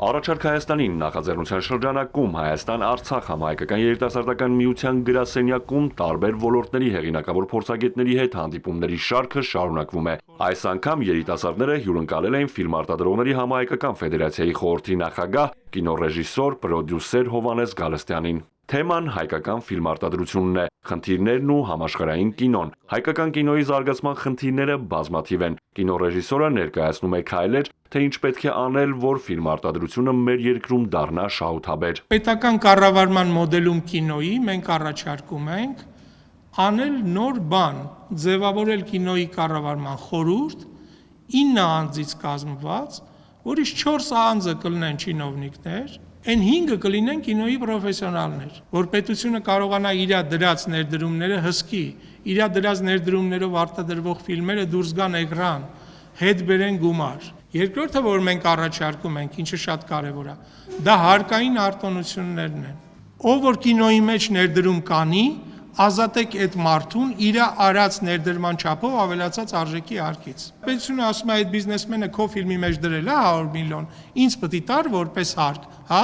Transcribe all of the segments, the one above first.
Առաջարկ Հայաստանին նախաձեռնության շրջանակում Հայաստան-Արցախ համահայկական երիտասարդական միության գրասենյակում տարբեր ոլորտների հեղինակավոր փորձագետների հետ հանդիպումների շարքը շարունակվում է։ Այս անգամ երիտասարդները հյուրընկալել էին ֆիլմարտադրողների համահայկական ֆեդերացիայի խորհրդի նախագահ, կինոռեժիսոր, պրոդյուսեր Հովհաննես Գալստյանին։ Թեման հայկական ֆիլմարտադրությունն է, խնդիրներն ու համաշխարհային կինոն։ Հայկական կինոյի զարգացման խնդիրները բազմաթիվ են։ Կինոռեժիսորը ներկայացնում է քայլեր, թե ինչ պետք է անել, որ ֆիլմարտադրությունը մեր երկրում դառնա շահութաբեր։ Պետական կառավարման մոդելում կինոյի մենք առաջարկում ենք անել նոր բան, ձևավորել կինոյի կառավարման խորհուրդ 9 անձից կազմված, որից 4 անձը կլինեն չինովնիկներ, Այն 5-ը կլինեն կինոյի պրոֆեսիոնալներ, որ պետությունը կարողանա իր դրած ներդրումները հսկի, իր դրած ներդրումներով արտադրվող ֆիլմերը դուրս գան էկրան, հետ բերեն գումար։ Երկրորդը, որ մենք առաջարկում ենք, ինչը շատ կարևոր է, դա հարկային արտոնություններն են։ Ով որ կինոյի մեջ ներդրում կանի, ազատեք այդ մարդուն իր արած ներդրման չափով ավելացած արժեքի հարկից։ Պետությունը ասում է այդ բիզնեսմենը քո ֆիլմի մեջ դրել է 100 միլիոն, ինձ պետք է տար որպես հարկ, հա,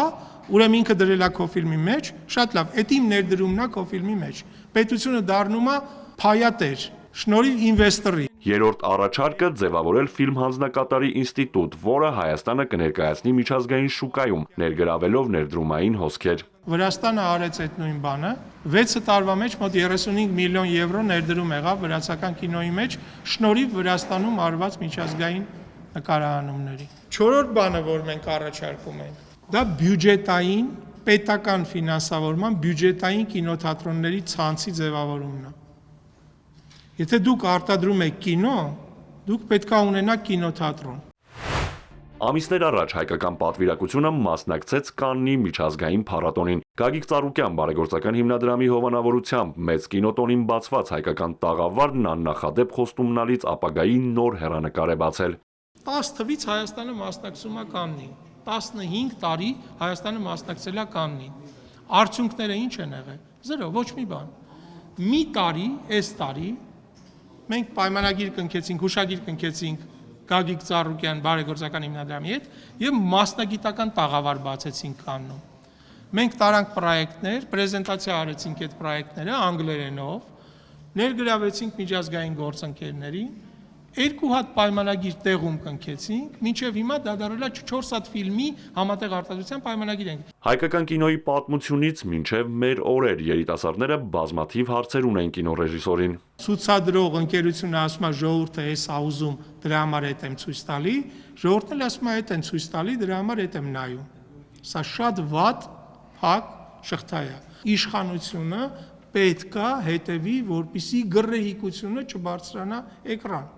ուրեմն ինքը դրել է քո ֆիլմի մեջ, շատ լավ, այդ իմ ներդրումն է քո ֆիլմի մեջ։ Պետությունը դառնում է փայատեր, շնորհիվ ինվեստորի։ Երրորդ առաջարկը ձևավորել ֆիլմ հանձնակատարի ինստիտուտ, որը Հայաստանը կներկայացնի միջազգային շուկայում, ներգրավելով ներդրումային հոսքեր։ Վրաստանը արեց այդ նույն բանը, 6 տարվա մեջ մոտ 35 միլիոն եվրո ներդրում եղավ վրացական կինոյի մեջ, շնորհիվ Վրաստանում արված միջազգային նկարահանումների։ Չորրորդ բանը, որ մենք առաջարկում ենք, դա բյուջետային, պետական ֆինանսավորման բյուջետային կինոթատրոնների ցանցի ձևավորումն է։ Եթե դուք արտադրում եք կինո, դուք պետք է ունենաք կինոթատրոն։ Ամիսներ առաջ հայկական պատվիրակությունը մասնակցեց Կաննի միջազգային փառատոնին։ Գագիկ Ծառուկյան բարեգործական հիմնադրամի հովանավորությամբ մեծ կինոտոնին բացված հայկական տաղավարն աննախադեպ խոստումնալից ապագայի նոր հեռանկար է բացել։ 10 թվից Հայաստանը մասնակցում է Կաննին։ 15 տարի Հայաստանը մասնակցել է Կաննին։ Արդյունքները ինչ են եղել։ Զրո, ոչ մի բան։ Մի տարի, այս տարի մենք պայմանագիր կնքեցինք, հուշագիր կնքեցինք Գագիկ Ծառուկյան բարեգործական հիմնադրամի հետ եւ մասնագիտական տաղավար բացեցինք Կաննում։ Մենք տարանք պրոյեկտներ, պրեզենտացիա արեցինք այդ պրոյեկտները անգլերենով, ներգրավեցինք միջազգային գործընկերներին, 2 հատ պայմանագիր տեղում կնքեցինք, մինչև հիմա դա դարել է 4 հատ ֆիլմի համատեղ արտադրության պայմանագիր ենք։ Հայկական կինոյի պատմությունից մինչև մեր օրեր երիտասարդները բազմաթիվ հարցեր ունեն կինոռեժիսորին։ Ցուցադրող ընկերությունը ասում է ժողովուրդը էս ա ուզում, դրա համար էդ եմ ցույց տալի, ժողովուրդն էլ ասում է էդ են ցույց տալի, դրա համար էդ եմ նայում։ Սա շատ վատ, փակ շղթա է։ Իշխանությունը պետք է հետևի, որպեսզի գռեհիկությունը չբարձրանա էկրան։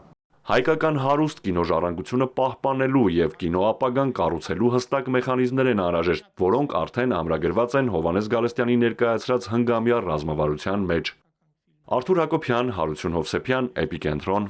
Հայկական հարուստ կինոժառանգությունը պահպանելու և կինո ապագան կառուցելու հստակ մեխանիզմներ են անհրաժեշտ, որոնք արդեն ամրագրված են Հովհաննես Գալստյանի ներկայացրած հնգամյա ռազմավարության մեջ։ Արթուր Հակոբյան, Հարություն Հովսեփյան, Էպիկենտրոն։